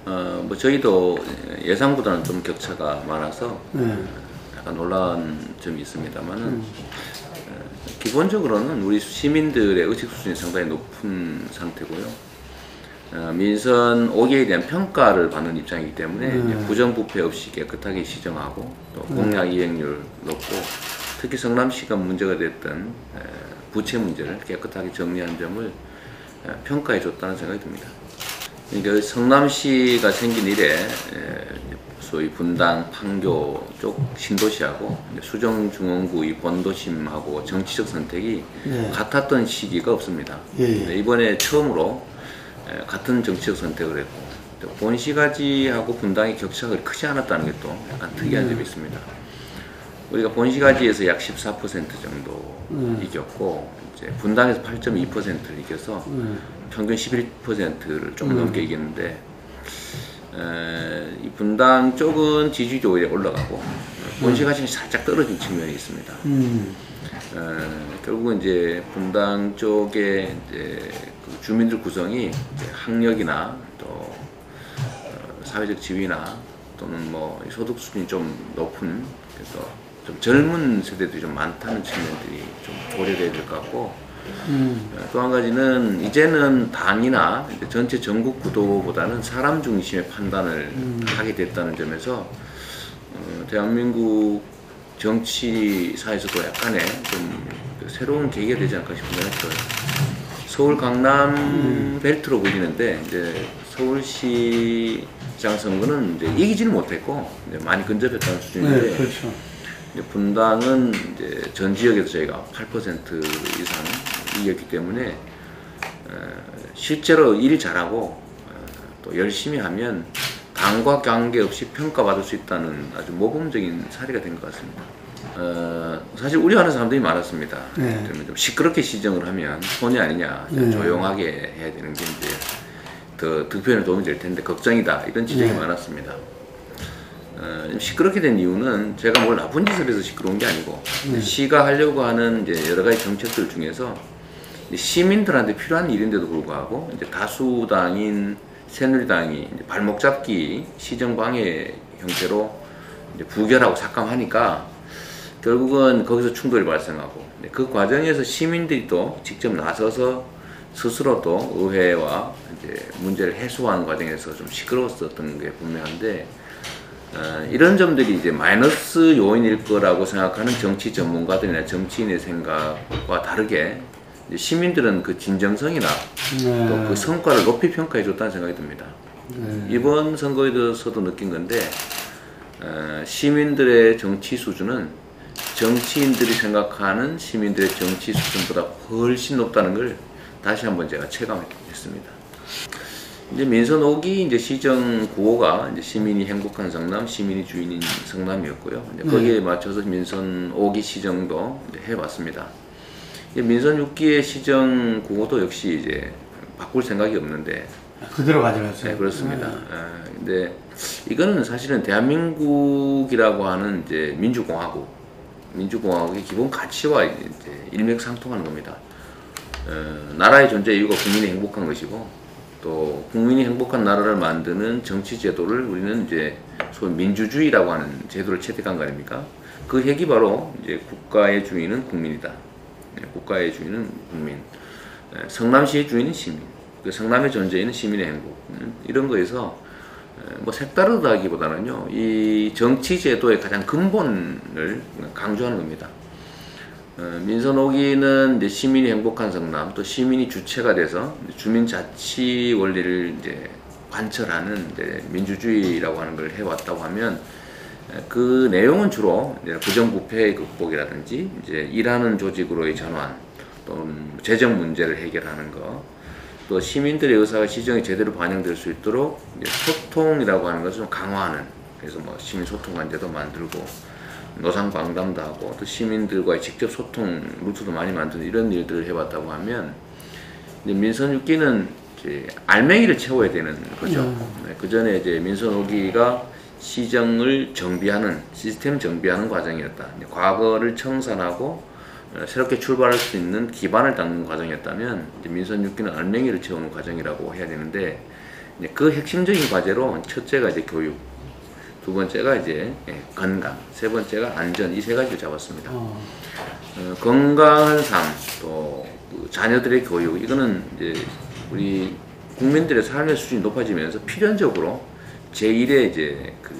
뭐 저희도 예상보다는 좀 격차가 많아서 약간 놀라운 점이 있습니다만은 기본적으로는 우리 시민들의 의식 수준이 상당히 높은 상태고요. 민선 5개에 대한 평가를 받는 입장이기 때문에 이제 부정부패 없이 깨끗하게 시정하고 또 공약 이행률 높고 특히 성남시가 문제가 됐던 부채 문제를 깨끗하게 정리한 점을 평가해 줬다는 생각이 듭니다. 그러니까 성남시가 생긴 이래 소위 분당, 판교 쪽 신도시하고 수정중원구 이 본도심하고 정치적 선택이 같았던 시기가 없습니다. 이번에 처음으로 같은 정치적 선택을 했고 본시가지하고 분당의 격차가 크지 않았다는 게 또 약간 특이한 점이 있습니다. 우리가 본시가지에서 약 14% 정도 이겼고 이제 분당에서 8.2%를 이겨서 평균 11%를 좀 넘게 이겼는데 이 분당 쪽은 지지율이 오히려 올라가고 본시가지는 살짝 떨어진 측면이 있습니다. 결국은 이제 분당 쪽에 이제 그 주민들 구성이 이제 학력이나 또 사회적 지위나 또는 뭐 소득 수준이 좀 높은 그래서 좀 젊은 세대들이 좀 많다는 측면들이 좀 고려돼야 될 것 같고 또 한 가지는 이제는 당이나 전체 전국 구도보다는 사람 중심의 판단을 하게 됐다는 점에서 대한민국 정치사에서도 약간의 좀 새로운 계기가 되지 않을까 싶은 생각이 들어요. 서울 강남 벨트로 보이는데 이제 서울시장 선거는 이제 이기지는 못했고 이제 많이 근접했다는 수준인데 그렇죠. 이제 분당은 이제 전 지역에서 저희가 8% 이상 이겼기 때문에 실제로 일 잘하고 또 열심히 하면 당과 관계없이 평가받을 수 있다는 아주 모범적인 사례가 된 것 같습니다. 사실 우려하는 사람들이 많았습니다. 좀 시끄럽게 시정을 하면 손이 아니냐, 조용하게 해야 되는 게 이제 더 득표에 도움이 될 텐데 걱정이다 이런 지적이 많았습니다. 시끄럽게 된 이유는 제가 뭘 나쁜 짓을 해서 시끄러운 게 아니고 시가 하려고 하는 이제 여러 가지 정책들 중에서 시민들한테 필요한 일인데도 불구하고 이제 다수당인 새누리당이 이제 발목 잡기 시정 방해 형태로 이제 부결하고 삭감하니까 결국은 거기서 충돌이 발생하고 그 과정에서 시민들이 또 직접 나서서 스스로 또 의회와 이제 문제를 해소하는 과정에서 좀 시끄러웠었던 게 분명한데 이런 점들이 이제 마이너스 요인일 거라고 생각하는 정치 전문가들이나 정치인의 생각과 다르게 이제 시민들은 그 진정성이나 또 그 성과를 높이 평가해 줬다는 생각이 듭니다. 이번 선거에 대해서도 느낀 건데 시민들의 정치 수준은 정치인들이 생각하는 시민들의 정치 수준보다 훨씬 높다는 걸 다시 한번 제가 체감했습니다. 이제 민선 5기 이제 시정 구호가 이제 시민이 행복한 성남, 시민이 주인인 성남이었고요. 이제 거기에 맞춰서 민선 5기 시정도 이제 해봤습니다. 이제 민선 6기의 시정 구호도 역시 이제 바꿀 생각이 없는데 그대로 가져갔어요. 네, 그렇습니다. 근데 이거는 사실은 대한민국이라고 하는 이제 민주공화국의 기본 가치와 이제 일맥상통하는 겁니다. 나라의 존재 이유가 국민이 행복한 것이고 또 국민이 행복한 나라를 만드는 정치 제도를 우리는 이제 소위 민주주의라고 하는 제도를 채택한 거 아닙니까? 그 핵이 바로 이제 국가의 주인은 국민이다. 국가의 주인은 국민. 성남시의 주인은 시민. 그 성남의 존재는 시민의 행복. 이런 거에서 뭐 색다르다기보다는요, 이 정치 제도의 가장 근본을 강조하는 겁니다. 민선 5기는 이제 시민이 행복한 성남, 또 시민이 주체가 돼서 주민 자치 원리를 이제 관철하는 이제 민주주의라고 하는 걸 해왔다고 하면 그 내용은 주로 부정부패 극복이라든지 이제 일하는 조직으로의 전환, 또 재정 문제를 해결하는 거, 또 시민들의 의사가 시정이 제대로 반영될 수 있도록 이제 소통이라고 하는 것을 좀 강화하는, 그래서 뭐 시민 소통관제도 만들고 노상방담도 하고 또 시민들과의 직접 소통 루트도 많이 만드는 이런 일들을 해봤다고 하면 이제 민선 6기는 이제 알맹이를 채워야 되는 거죠. 그 전에 이제 민선 5기가 시정을 정비하는 시스템 정비하는 과정이었다. 과거를 청산하고 새롭게 출발할 수 있는 기반을 닦는 과정이었다면 이제 민선 6기는 알맹이를 채우는 과정이라고 해야 되는데 그 핵심적인 과제로 첫째가 이제 교육, 두 번째가 이제 건강, 세 번째가 안전, 이 세 가지를 잡았습니다. 건강한 삶, 또 자녀들의 교육, 이거는 이제 우리 국민들의 삶의 수준이 높아지면서 필연적으로 제1의 이제 그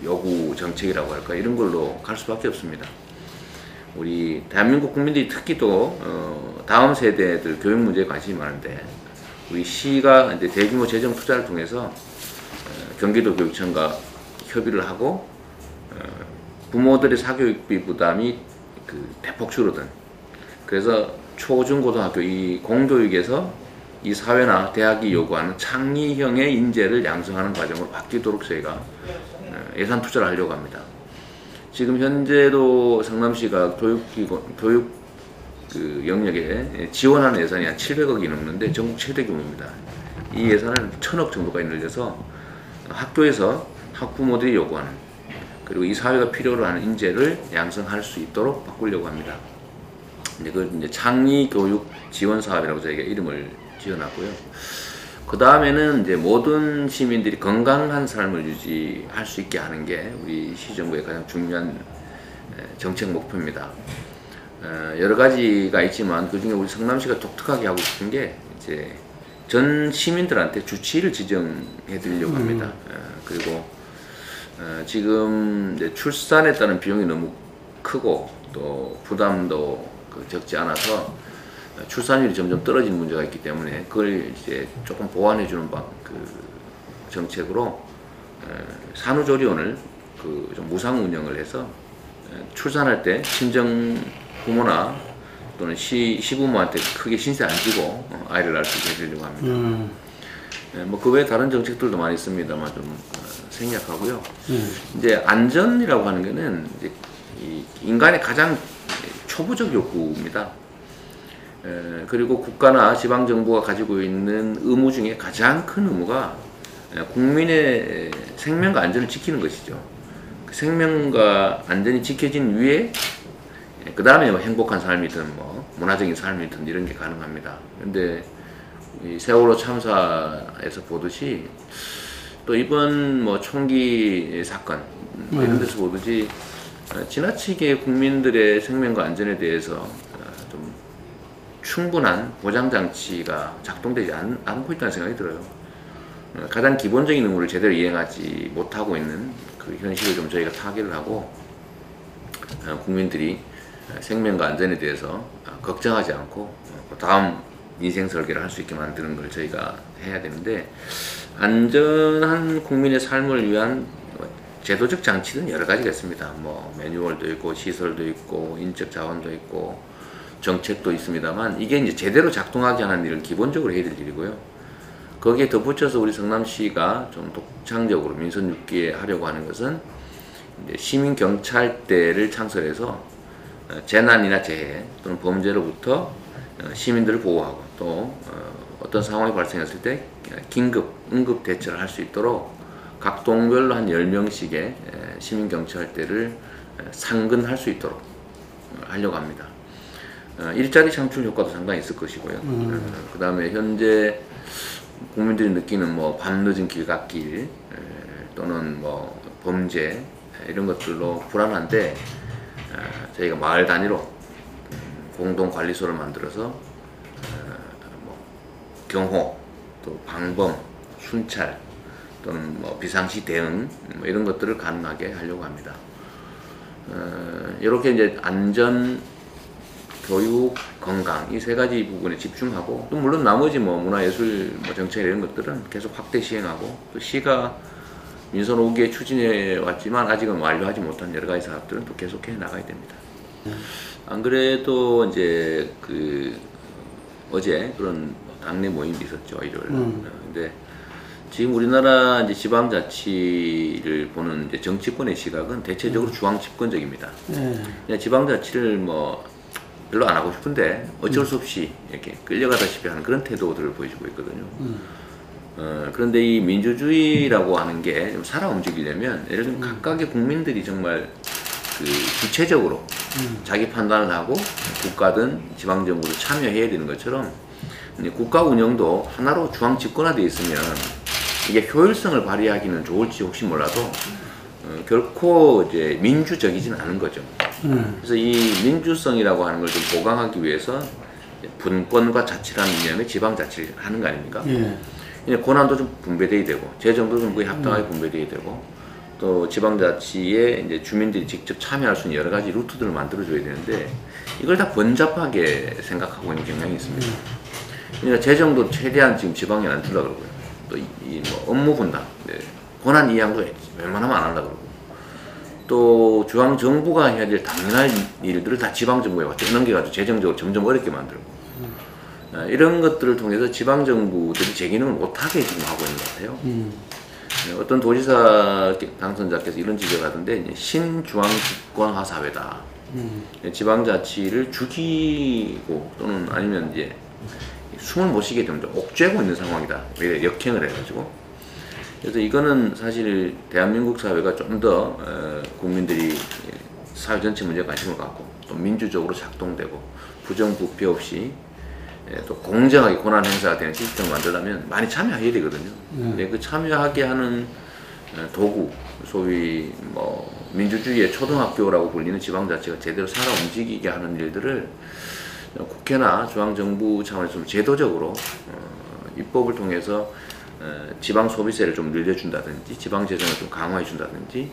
요구 정책이라고 할까, 이런 걸로 갈 수밖에 없습니다. 우리 대한민국 국민들이 특히 또 다음 세대들 교육 문제에 관심이 많은데, 우리 시가 이제 대규모 재정 투자를 통해서 경기도 교육청과 협의를 하고 부모들의 사교육비 부담이 대폭 줄어든, 그래서 초중고등학교 이 공교육에서 이 사회나 대학이 요구하는 창의형의 인재를 양성하는 과정으로 바뀌도록 저희가 예산 투자를 하려고 합니다. 지금 현재도 성남시가 교육 그 영역에 지원하는 예산이 한 700억이 넘는데 전국 최대 규모입니다. 이 예산을 1000억 정도까지 늘려서 학교에서 학부모들이 요구하는, 그리고 이 사회가 필요로 하는 인재를 양성할 수 있도록 바꾸려고 합니다. 그걸 이제 창의교육 지원 사업이라고 저희가 이름을 지어놨고요. 그 다음에는 이제 모든 시민들이 건강한 삶을 유지할 수 있게 하는 게 우리 시정부의 가장 중요한 정책 목표입니다. 여러 가지가 있지만 그 중에 우리 성남시가 독특하게 하고 싶은 게 이제 전 시민들한테 주치의를 지정해 드리려고 합니다. 그리고 지금 이제 출산에 따른 비용이 너무 크고 또 부담도 적지 않아서 출산율이 점점 떨어지는 문제가 있기 때문에 그걸 이제 조금 보완해 주는 정책으로 산후조리원을 좀 무상 운영을 해서 출산할 때 친정 부모나 또는 시부모한테 크게 신세 안 지고 아이를 낳을 수 있게 해주려고 합니다. 뭐 그 외에 다른 정책들도 많이 있습니다만 좀 생략하고요. 이제 안전이라고 하는 거는 이제 인간의 가장 초보적 욕구입니다. 그리고 국가나 지방정부가 가지고 있는 의무 중에 가장 큰 의무가 국민의 생명과 안전을 지키는 것이죠. 그 생명과 안전이 지켜진 위에 그 다음에 뭐 행복한 삶이든 뭐 문화적인 삶이든 이런 게 가능합니다. 그런데 이 세월호 참사에서 보듯이 또 이번 뭐 총기 사건 이런 데서 보듯이 지나치게 국민들의 생명과 안전에 대해서 좀 충분한 보장장치가 작동되지 않고 있다는 생각이 들어요. 가장 기본적인 의무를 제대로 이행하지 못하고 있는 그 현실을 좀 저희가 타개를 하고 국민들이 생명과 안전에 대해서 걱정하지 않고 다음 인생 설계를 할 수 있게 만드는 걸 저희가 해야 되는데, 안전한 국민의 삶을 위한 제도적 장치는 여러 가지가 있습니다. 뭐 매뉴얼도 있고 시설도 있고 인적 자원도 있고 정책도 있습니다만, 이게 이제 제대로 작동하게 하는 일은 기본적으로 해야 될 일이고요. 거기에 덧붙여서 우리 성남시가 좀 독창적으로 민선 6기에 하려고 하는 것은 이제 시민경찰대를 창설해서 재난이나 재해 또는 범죄로부터 시민들을 보호하고 또 어떤 상황이 발생했을 때 긴급, 응급 대처를 할 수 있도록 각 동별로 한 10명씩의 시민경찰대를 상근할 수 있도록 하려고 합니다. 일자리 창출 효과도 상당히 있을 것이고요. 그 다음에 현재 국민들이 느끼는 뭐 밤늦은 길갓길 또는 뭐 범죄 이런 것들로 불안한데, 저희가 마을 단위로 공동관리소를 만들어서 뭐 경호, 또 방범, 순찰 또는 뭐 비상시 대응 뭐 이런 것들을 가능하게 하려고 합니다. 이렇게 이제 안전, 교육, 건강 이 세 가지 부분에 집중하고, 또 물론 나머지 뭐 문화예술 뭐 정책 이런 것들은 계속 확대 시행하고, 또 시가 민선 5기에 추진해 왔지만 아직은 완료하지 못한 여러 가지 사업들은 또 계속해 나가야 됩니다. 안 그래도 이제 어제 그런 당내 모임이 있었죠, 일요일. 근데 지금 우리나라 이제 지방자치를 보는 이제 정치권의 시각은 대체적으로 중앙 집권적입니다. 그냥 지방자치를 뭐 별로 안 하고 싶은데 어쩔 수 없이 이렇게 끌려가다시피 하는 그런 태도들을 보여주고 있거든요. 그런데 이 민주주의라고 하는 게 좀 살아 움직이려면, 예를 들면 각각의 국민들이 정말 주체적으로 자기 판단을 하고 국가든 지방정부도 참여해야 되는 것처럼, 국가 운영도 하나로 중앙 집권화되어 있으면 이게 효율성을 발휘하기는 좋을지 혹시 몰라도 결코 이제 민주적이진 않은 거죠. 그래서 이 민주성이라고 하는 걸 좀 보강하기 위해서 분권과 자치라는 이념의 지방자치를 하는 거 아닙니까? 예. 권한도 좀 분배돼야 되고 재정도 좀 거의 합당하게 분배돼야 되고 또 지방자치에 이제 주민들이 직접 참여할 수 있는 여러 가지 루트들을 만들어줘야 되는데 이걸 다 번잡하게 생각하고 있는 경향이 있습니다. 그러니까 재정도 최대한 지금 지방에 안 주려고 그러고요. 또 이 뭐 업무 분담, 네. 권한 이양도 웬만하면 안 하려고 그러고 또 중앙 정부가 해야 될 당연한 일들을 다 지방 정부에 넘겨가지고 재정적으로 점점 어렵게 만들고 이런 것들을 통해서 지방 정부들이 제 기능을 못하게 지금 하고 있는 것 같아요. 어떤 도지사 당선자께서 이런 지적을 하던데 신중앙집권화 사회다. 지방자치를 죽이고 또는 아니면 이제 숨을 못 쉬게 되면 옥죄고 있는 상황이다. 왜 역행을 해가지고. 그래서 이거는 사실 대한민국 사회가 좀 더 국민들이 사회 전체 문제에 관심을 갖고 또 민주적으로 작동되고 부정부패 없이 또 공정하게 권한 행사가 되는 시스템을 만들려면 많이 참여해야 되거든요. 근데 그 참여하게 하는 도구, 소위 뭐 민주주의의 초등학교라고 불리는 지방자치가 제대로 살아 움직이게 하는 일들을 국회나 중앙정부 차원에서 좀 제도적으로 입법을 통해서 지방 소비세를 좀 늘려준다든지 지방 재정을 좀 강화해 준다든지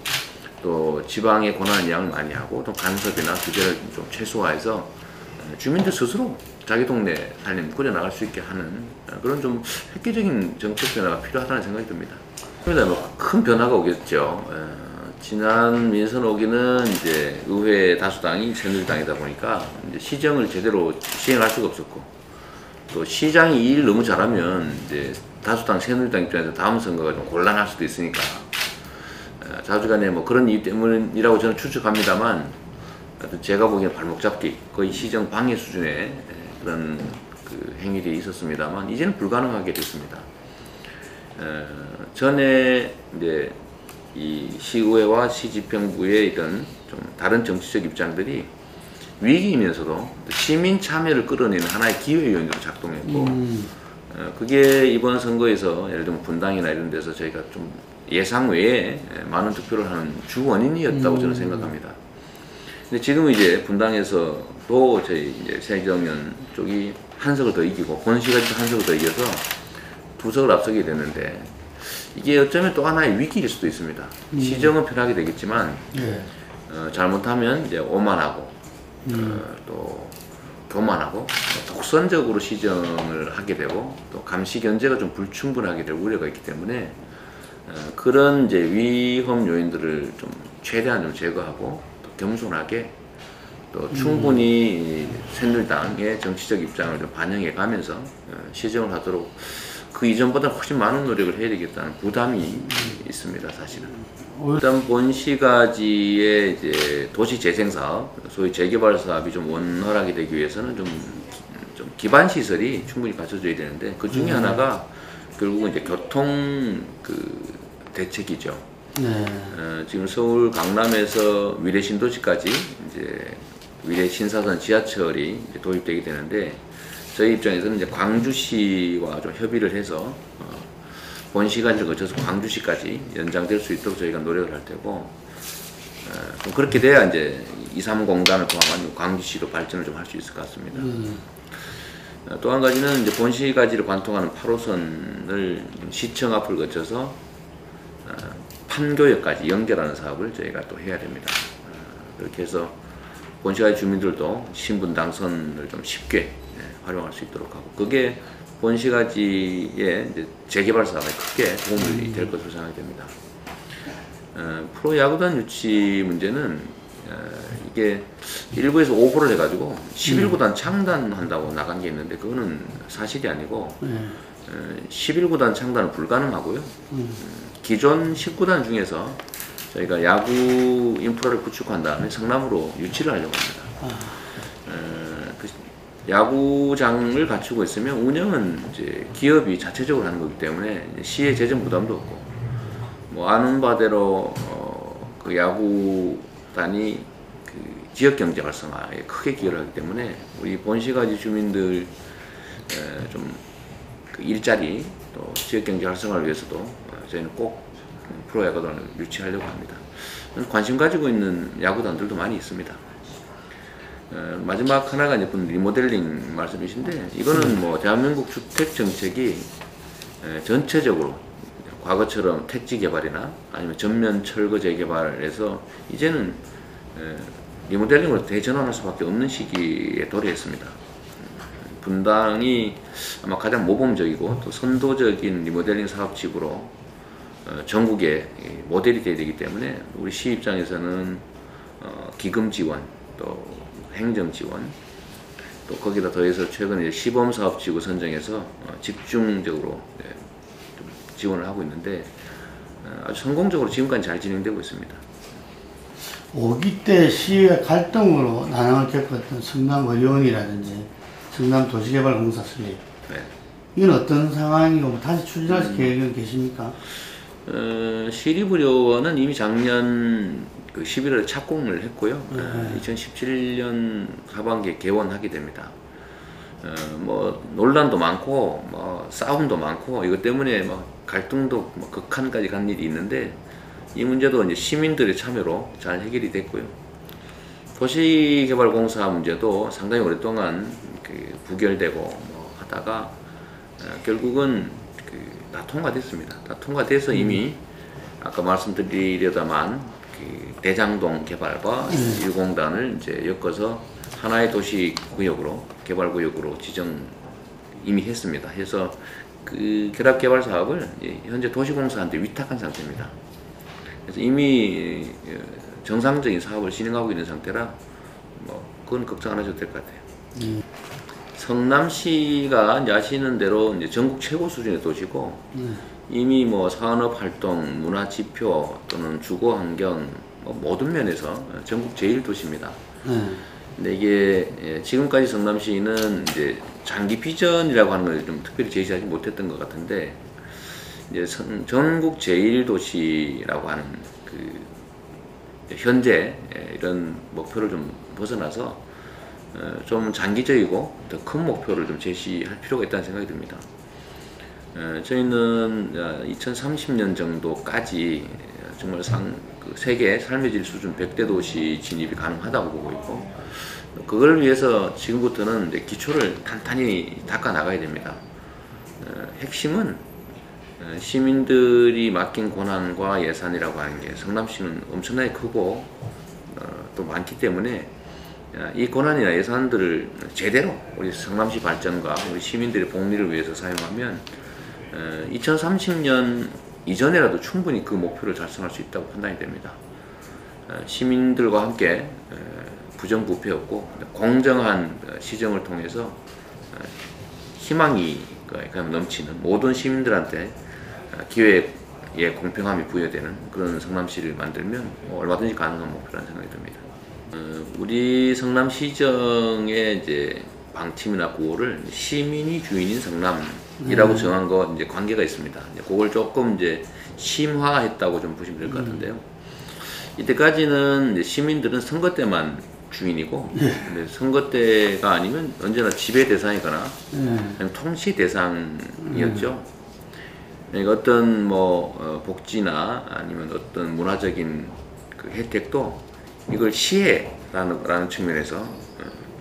또 지방의 권한 이양을 많이 하고 또 간섭이나 규제를 좀 최소화해서 주민들 스스로 자기 동네 살림 꾸려나갈 수 있게 하는 그런 좀 획기적인 정책 변화가 필요하다는 생각이 듭니다. 큰 변화가 오겠죠. 지난 민선 오기는 이제 의회 다수당이 새누리당이다 보니까 이제 시정을 제대로 시행할 수가 없었고 또 시장이 일 너무 잘하면 이제 다수당 새누리당 입장에서 다음 선거가 좀 곤란할 수도 있으니까 자주간에 뭐 그런 이유 때문이라고 저는 추측합니다만 제가 보기에는 발목 잡기 거의 시정 방해 수준의 그런 그 행위들이 있었습니다만 이제는 불가능하게 됐습니다. 전에 이제 이 시의회와 시집행부의 이런 좀 다른 정치적 입장들이 위기이면서도 시민 참여를 끌어내는 하나의 기회 요인으로 작동했고 그게 이번 선거에서 예를 들면 분당이나 이런 데서 저희가 좀 예상 외에 많은 득표를 하는 주 원인이었다고 저는 생각합니다. 근데 지금 이제 분당에서도 저희 이제 새정연 쪽이 한 석을 더 이기고 권시가 한 석을 더 이겨서 두 석을 앞서게 됐는데 이게 어쩌면 또 하나의 위기일 수도 있습니다. 시정은 편하게 되겠지만 잘못하면 이제 오만하고 또 교만하고 독선적으로 시정을 하게 되고 또 감시 견제가 좀 불충분하게 될 우려가 있기 때문에 그런 이제 위험 요인들을 좀 최대한 좀 제거하고 또 겸손하게 또 충분히 새누리당의 정치적 입장을 좀 반영해 가면서 시정을 하도록 그 이전보다 훨씬 많은 노력을 해야 되겠다는 부담이 있습니다, 사실은. 일단 본시가지의 이제 도시 재생 사업, 소위 재개발 사업이 좀 원활하게 되기 위해서는 좀 기반 시설이 충분히 갖춰져야 되는데 그 중에 하나가 결국은 이제 교통 그 대책이죠. 지금 서울 강남에서 위례 신도시까지 이제 위례 신사선 지하철이 이제 도입되게 되는데 저희 입장에서는 이제 광주시와 좀 협의를 해서 본시간을 거쳐서 광주시까지 연장될 수 있도록 저희가 노력을 할 테고 좀 그렇게 돼야 이제 2, 3공단을 포함한 광주시로 발전을 좀 할 수 있을 것 같습니다. 또 한 가지는 이제 본시가지를 관통하는 8호선을 시청 앞을 거쳐서 판교역까지 연결하는 사업을 저희가 또 해야 됩니다. 그렇게 해서 본시가지 주민들도 신분 당선을 좀 쉽게 활용할 수 있도록 하고 그게 본시가지의 이제 재개발 사업에 크게 도움이 될 것으로 생각이 됩니다. 프로야구단 유치 문제는 이게 일부에서 오보를 해가지고 11구단 창단한다고 나간 게 있는데 그거는 사실이 아니고 11구단 창단은 불가능하고요. 기존 10구단 중에서 저희가 야구 인프라를 구축한 다음에 성남으로 유치를 하려고 합니다. 야구장을 갖추고 있으면 운영은 이제 기업이 자체적으로 하는 거기 때문에 시의 재정 부담도 없고 뭐 아는 바대로 그 야구단이 그 지역 경제 활성화에 크게 기여를 하기 때문에 우리 본시가지 주민들 좀 그 일자리 또 지역경제 활성화를 위해서도 저희는 꼭 프로야구단을 유치하려고 합니다. 관심 가지고 있는 야구단들도 많이 있습니다. 마지막 하나가 이제 리모델링 말씀이신데, 이거는 뭐 대한민국 주택 정책이 전체적으로 과거처럼 택지 개발이나 아니면 전면 철거 재개발에서 이제는 리모델링으로 대전환할 수밖에 없는 시기에 도래했습니다. 분당이 아마 가장 모범적이고 또 선도적인 리모델링 사업지구로 전국에 모델이 되어야 되기 때문에 우리 시 입장에서는 기금 지원, 또 행정 지원, 또 거기다 더해서 최근에 시범 사업지구 선정해서 집중적으로 좀 지원을 하고 있는데 아주 성공적으로 지금까지 잘 진행되고 있습니다. 5기 때 시의 갈등으로 난항을 겪었던 성남의료원이라든지 성남도시개발공사 설립, 네. 이건 어떤 상황이고 다시 추진하실 계획은 계십니까? 시립의료원은 이미 작년 11월에 착공을 했고요. 2017년 하반기에 개원하게 됩니다. 뭐 논란도 많고 뭐 싸움도 많고 이것 때문에 뭐 갈등도 뭐 극한까지 간 일이 있는데, 이 문제도 이제 시민들의 참여로 잘 해결이 됐고요. 도시개발공사 문제도 상당히 오랫동안 부결되고 뭐 하다가 결국은 다 통과됐습니다. 다 통과돼서 이미 아까 말씀드리려다만 대장동 개발과 유공단을 이제 엮어서 하나의 도시 구역으로, 개발구역으로 지정 이미 했습니다. 해서 그 결합 개발 사업을 현재 도시공사한테 위탁한 상태입니다. 그래서 이미 정상적인 사업을 진행하고 있는 상태라 뭐 그건 걱정 안 하셔도 될 것 같아요. 성남시가 이제 아시는 대로 이제 전국 최고 수준의 도시고 이미 뭐 산업 활동, 문화 지표 또는 주거 환경 뭐 모든 면에서 전국 제일 도시입니다. 근데 이게 지금까지 성남시는 이제 장기 비전이라고 하는 걸 좀 특별히 제시하지 못했던 것 같은데, 이제 전국 제일 도시라고 하는 현재 이런 목표를 좀 벗어나서 좀 장기적이고 더 큰 목표를 좀 제시할 필요가 있다는 생각이 듭니다. 저희는 2030년 정도까지 정말 세계 삶의 질 수준 100대 도시 진입이 가능하다고 보고 있고, 그걸 위해서 지금부터는 이제 기초를 탄탄히 닦아 나가야 됩니다. 핵심은 시민들이 맡긴 권한과 예산이라고 하는 게 성남시는 엄청나게 크고 또 많기 때문에 이 권한이나 예산들을 제대로 우리 성남시 발전과 우리 시민들의 복리를 위해서 사용하면 2030년 이전에라도 충분히 그 목표를 달성할 수 있다고 판단이 됩니다. 시민들과 함께 부정부패 없고 공정한 시정을 통해서 희망이 넘치는 모든 시민들한테 기회의 공평함이 부여되는 그런 성남시를 만들면 얼마든지 가능한 목표라는 생각이 듭니다. 우리 성남시정의 이제 방침이나 구호를 시민이 주인인 성남이라고 정한 거 이제 관계가 있습니다. 그걸 조금 이제 심화했다고 좀 보시면 될 것 같은데요. 이때까지는 이제 시민들은 선거 때만 주인이고, 근데 선거 때가 아니면 언제나 지배 대상이거나 통치 대상이었죠. 그러니까 어떤 뭐 복지나 아니면 어떤 문화적인 그 혜택도 이걸 시혜라는 측면에서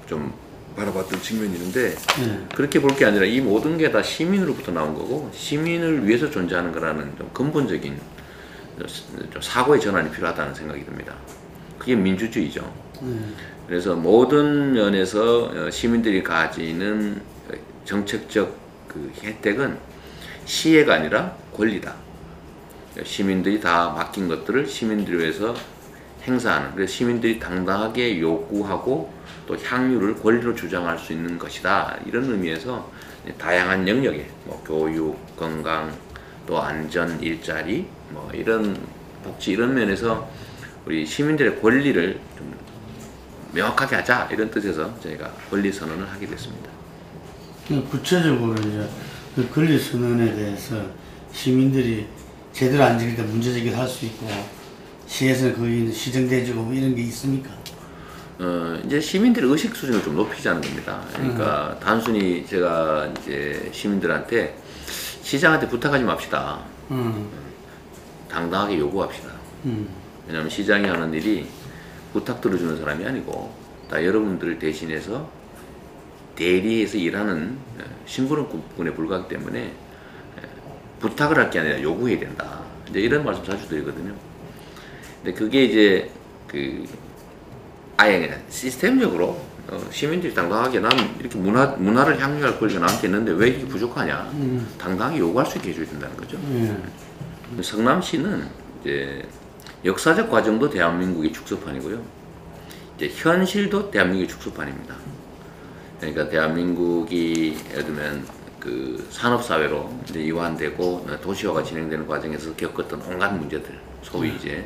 좀 바라봤던 측면이 있는데, 그렇게 볼 게 아니라 이 모든 게 다 시민으로부터 나온 거고 시민을 위해서 존재하는 거라는 좀 근본적인 좀 사고의 전환이 필요하다는 생각이 듭니다. 그게 민주주의죠. 그래서 모든 면에서 시민들이 가지는 정책적 그 혜택은 시혜가 아니라 권리다. 시민들이 다 맡긴 것들을 시민들을 위해서 행사하는, 그래서 시민들이 당당하게 요구하고 또 향유를 권리로 주장할 수 있는 것이다. 이런 의미에서 다양한 영역에 뭐 교육, 건강, 또 안전, 일자리, 뭐 이런 복지 이런 면에서 우리 시민들의 권리를 좀 명확하게 하자, 이런 뜻에서 저희가 권리 선언을 하게 됐습니다. 구체적으로 이제 그 권리 선언에 대해서 시민들이 제대로 안 지킬 때 문제제기를 할 수 있고 시에서는 거기 시정돼주고 이런 게 있습니까? 이제 시민들의 의식 수준을 좀 높이자는 겁니다. 그러니까 단순히 제가 이제 시민들한테 시장한테 부탁하지 맙시다. 음. 당당하게 요구합시다. 왜냐하면 시장이 하는 일이 부탁 들어주는 사람이 아니고 다 여러분들을 대신해서 대리해서 일하는 심부름꾼에 불과하기 때문에 부탁을 할 게 아니라 요구해야 된다. 이제 이런 말씀 자주 드리거든요. 근데 그게 이제 아예 그냥 시스템적으로 시민들이 당당하게 난 이렇게 문화를 향유할 권리가 나한테 있는데 왜 이게 부족하냐. 당당하게 요구할 수 있게 해줘야 된다는 거죠. 성남시는 이제 역사적 과정도 대한민국의 축소판이고요. 이제 현실도 대한민국의 축소판입니다. 그러니까 대한민국이 예를 들면 산업사회로 이제 이완되고 도시화가 진행되는 과정에서 겪었던 온갖 문제들, 소위 이제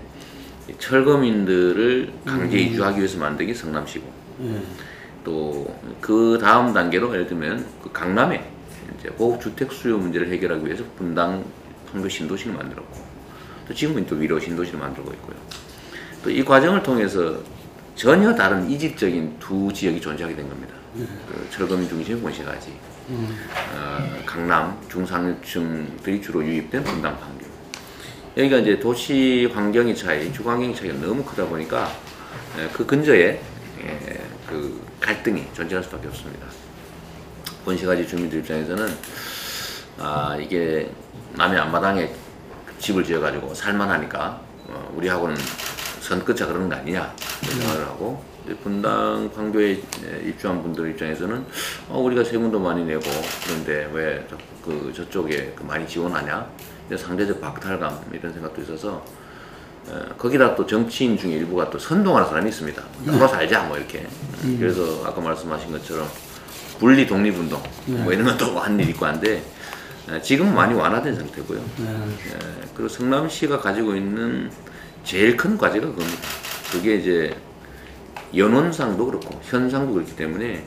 철거민들을 강제 이주하기 위해서 만든 게 성남시고, 또 그 다음 단계로 예를 들면 강남에 이제 고급 주택 수요 문제를 해결하기 위해서 분당 판교 신도시를 만들었고, 또 지금은 또 위로 신도시를 만들고 있고요. 또 이 과정을 통해서 전혀 다른 이집적인 두 지역이 존재하게 된 겁니다. 철거민 중심의 본시가지, 강남 중상층들이 주로 유입된 분당 판교. 여기가 이제 도시 환경의 차이, 주거 환경의 차이가 너무 크다 보니까 그 근저에 그 갈등이 존재할 수밖에 없습니다. 본시가지 주민들 입장에서는 이게 남의 앞마당에 집을 지어가지고 살만하니까 우리하고는 선긋자 그러는 거 아니냐 생각을 하고, 분당 판교에 입주한 분들 입장에서는 우리가 세금도 많이 내고 그런데 왜 저쪽에 많이 지원하냐, 상대적 박탈감 이런 생각도 있어서 거기다 또 정치인 중에 일부가 또 선동하는 사람이 있습니다. 서로 살자 뭐 이렇게. 그래서 아까 말씀하신 것처럼 분리 독립운동 뭐 이런 것도 한 일 있고 한데 지금은 많이 완화된 상태고요. 그리고 성남시가 가지고 있는 제일 큰 과제가 그겁니다. 그게 이제 연원상도 그렇고 현상도 그렇기 때문에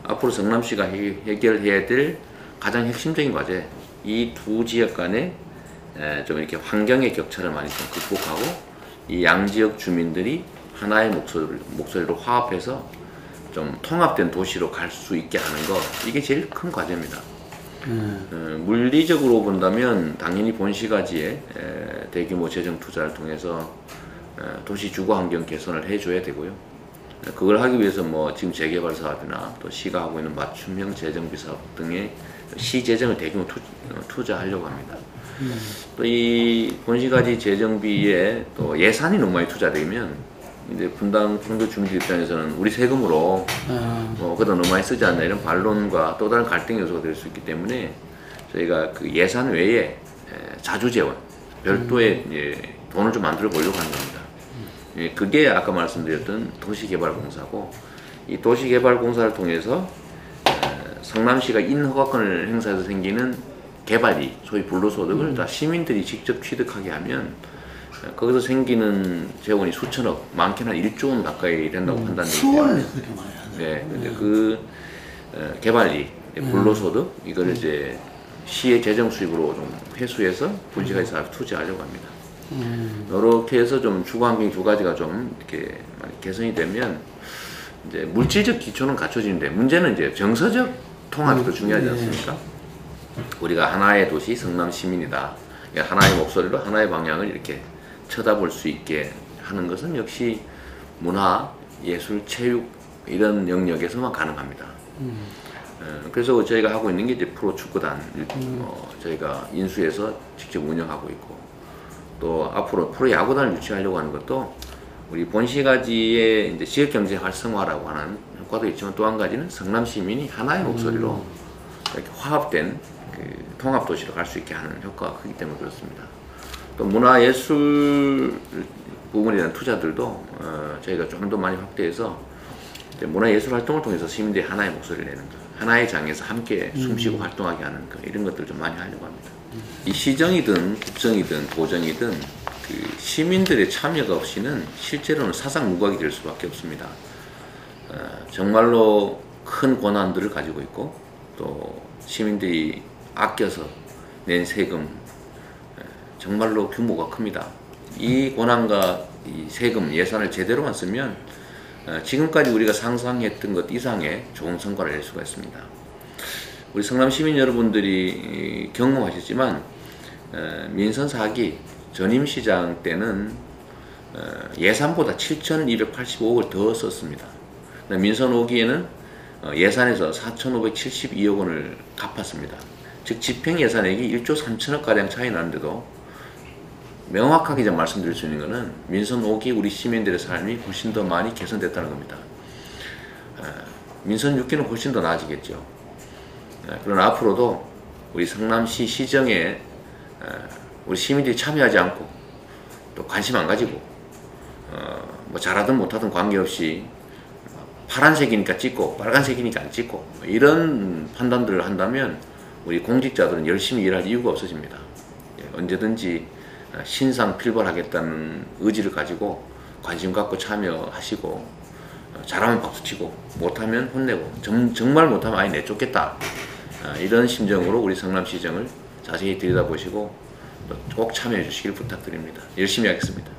앞으로 성남시가 해결해야 될 가장 핵심적인 과제, 이 두 지역 간에 좀 이렇게 환경의 격차를 많이 좀 극복하고 이 양지역 주민들이 하나의 목소리로 화합해서 좀 통합된 도시로 갈 수 있게 하는 거, 이게 제일 큰 과제입니다. 물리적으로 본다면 당연히 본시가지에 대규모 재정 투자를 통해서 도시 주거 환경 개선을 해줘야 되고요. 그걸 하기 위해서 뭐 지금 재개발 사업이나 또 시가 하고 있는 맞춤형 재정비 사업 등의 시 재정을 대규모 투자하려고 합니다. 또 이 본시가지 재정비에 또 예산이 너무 많이 투자되면 이제 분당 판교 주민들 입장에서는 우리 세금으로 그다 너무 많이 쓰지 않나 이런 반론과 또 다른 갈등 요소가 될 수 있기 때문에 저희가 그 예산 외에 자주 재원 별도의 돈을 좀 만들어 보려고 하는 겁니다. 그게 아까 말씀드렸던 도시개발공사고, 이 도시개발공사를 통해서 성남시가 인허가권을 행사해서 생기는 개발이 소위 불로소득을 다 시민들이 직접 취득하게 하면 거기서 생기는 재원이 수천억, 많게는 한 1조 원 가까이 된다고 판단되기 때문에 그렇게 많이 하더라고요. 네, 근데 그 개발이 불로소득 이걸 이제 시의 재정 수입으로 좀 회수해서 본시가지 사업에 투자하려고 합니다. 이렇게 해서 좀 주거환경 두 가지가 좀 이렇게 개선이 되면 이제 물질적 기초는 갖춰지는데 문제는 이제 정서적 통합이 더 중요하지 않습니까? 우리가 하나의 도시 성남 시민이다. 하나의 목소리로 하나의 방향을 이렇게 쳐다볼 수 있게 하는 것은 역시 문화, 예술, 체육 이런 영역에서만 가능합니다. 그래서 저희가 하고 있는 게 이제 프로축구단 저희가 인수해서 직접 운영하고 있고, 또 앞으로 프로야구단을 유치하려고 하는 것도 우리 본시가지의 이제 지역경제 활성화라고 하는 효과도 있지만 또 한 가지는 성남 시민이 하나의 목소리로 이렇게 화합된 통합도시로 갈 수 있게 하는 효과가 크기 때문에 그렇습니다. 또 문화예술 부분에 대한 투자들도 저희가 좀 더 많이 확대해서 문화예술 활동을 통해서 시민들이 하나의 목소리를 내는 것, 하나의 장에서 함께 숨쉬고 활동하게 하는 것, 이런 것들을 좀 많이 하려고 합니다. 이 시정이든 국정이든 도정이든 그 시민들의 참여가 없이는 실제로는 사상무각이 될 수밖에 없습니다. 정말로 큰 권한들을 가지고 있고 또 시민들이 아껴서 낸 세금 정말로 규모가 큽니다. 이 권한과 이 세금 예산을 제대로만 쓰면 지금까지 우리가 상상했던 것 이상의 좋은 성과를 낼 수가 있습니다. 우리 성남 시민 여러분들이 경험하셨지만 민선 4기 전임 시장 때는 예산보다 7,285억을 더 썼습니다. 민선 5기에는 예산에서 4,572억 원을 갚았습니다. 즉 집행 예산액이 1조 3천억 가량 차이 나는데도 명확하게 좀 말씀드릴 수 있는 것은 민선 5기 우리 시민들의 삶이 훨씬 더 많이 개선됐다는 겁니다. 민선 6기는 훨씬 더 나아지겠죠. 그러나 앞으로도 우리 성남시 시정에 우리 시민들이 참여하지 않고 또 관심 안 가지고 뭐 잘하든 못하든 관계없이 파란색이니까 찍고 빨간색이니까 안 찍고 이런 판단들을 한다면 우리 공직자들은 열심히 일할 이유가 없어집니다. 언제든지 신상필벌하겠다는 의지를 가지고 관심 갖고 참여하시고 잘하면 박수치고 못하면 혼내고 정말 못하면 아예 내쫓겠다 이런 심정으로 우리 성남시정을 자세히 들여다보시고 꼭 참여해 주시길 부탁드립니다. 열심히 하겠습니다.